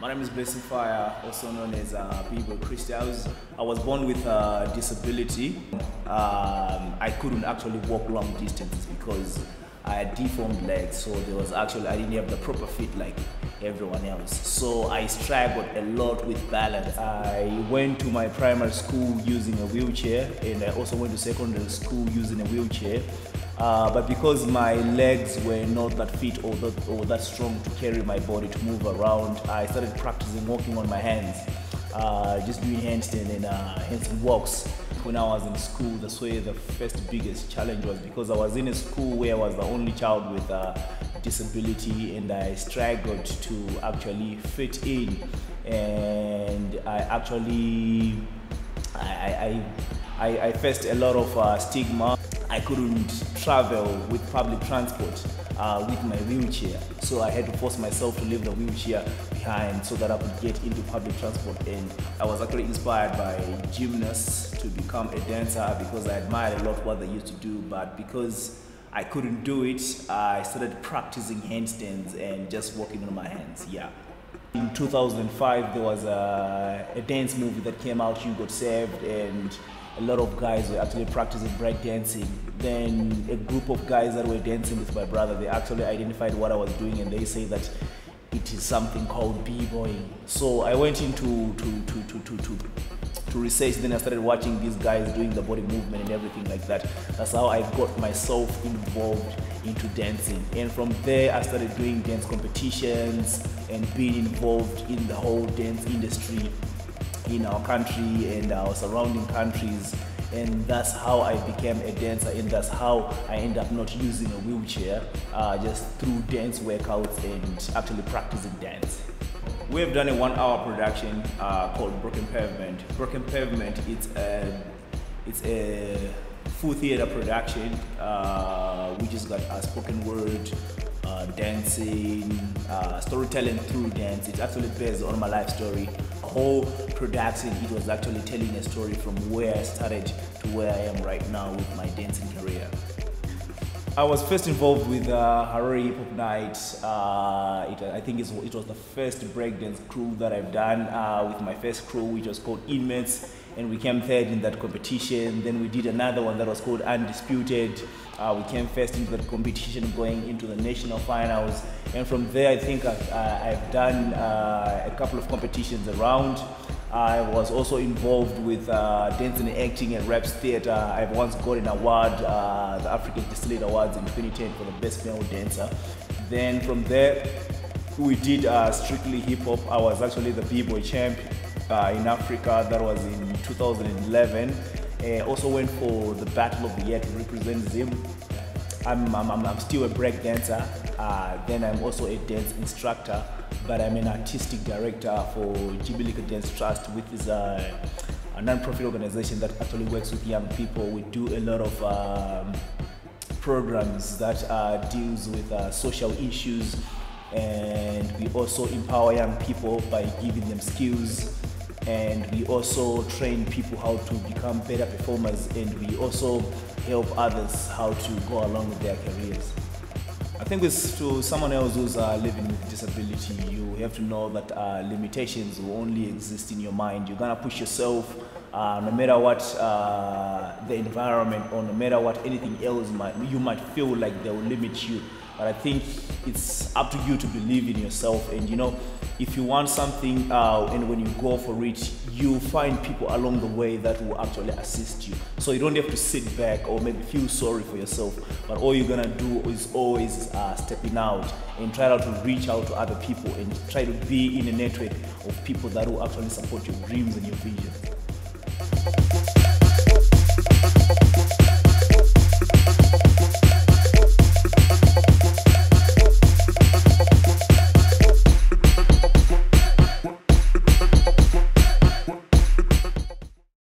My name is Blessing Fire, also known as B-Boy Christy. I was born with a disability. I couldn't actually walk long distances because I had deformed legs, so I didn't have the proper fit like everyone else. So I struggled a lot with balance. I went to my primary school using a wheelchair, and I also went to secondary school using a wheelchair. But because my legs were not that fit or that strong to carry my body to move around, I started practicing walking on my hands, just doing handstand and handstand walks. When I was in school, that's where the first biggest challenge was, because I was in a school where I was the only child with a disability, and I struggled to actually fit in. And I faced a lot of stigma. I couldn't travel with public transport with my wheelchair, so I had to force myself to leave the wheelchair behind so that I could get into public transport. And I was actually inspired by gymnasts to become a dancer because I admired a lot what they used to do, but because I couldn't do it, I started practicing handstands and just walking on my hands. Yeah. In 2005, there was a dance movie that came out, You Got Saved, and a lot of guys were actually practicing break dancing. Then a group of guys that were dancing with my brother, they actually identified what I was doing, and they say that it is something called b-boying. So I went into to research. Then I started watching these guys doing the body movement and everything like that. That's how I got myself involved into dancing. And from there, I started doing dance competitions and being involved in the whole dance industry in our country and our surrounding countries. And that's how I became a dancer, and that's how I ended up not using a wheelchair, just through dance workouts and actually practicing dance. We have done a 1-hour production called Broken Pavement. Broken Pavement, it's a full theater production. We just got a spoken word, dancing, storytelling through dance. It's actually based on my life story. The whole production, it was actually telling a story from where I started to where I am right now with my dancing career. I was first involved with Harare Hip Hop Night. I think it was the first breakdance crew that I've done with my first crew, which was called Inmates, and we came third in that competition. Then we did another one that was called Undisputed. We came first into that competition, going into the national finals. And from there, I think I've done a couple of competitions around. I was also involved with dancing and acting at Raps Theatre. I've once got an award, the African Distillate Awards in 2010 for the best male dancer. Then from there, we did Strictly Hip Hop. I was actually the B-Boy champ in Africa. That was in 2011. Also went for the Battle of the Year to represent Zim. I'm still a break dancer. Then I'm also a dance instructor, but I'm an artistic director for Jibilika Dance Trust, which is a non-profit organization that actually works with young people. We do a lot of programs that deals with social issues, and we also empower young people by giving them skills. And we also train people how to become better performers, and we also help others how to go along with their careers. I think to someone else who's living with disability, you have to know that limitations will only exist in your mind. You're gonna push yourself no matter what the environment, or no matter what anything else you might feel like they will limit you. But I think it's up to you to believe in yourself, and if you want something and when you go for it, you find people along the way that will actually assist you. So you don't have to sit back or maybe feel sorry for yourself, but all you're gonna do is always stepping out and try to reach out to other people and try to be in a network of people that will actually support your dreams and your vision.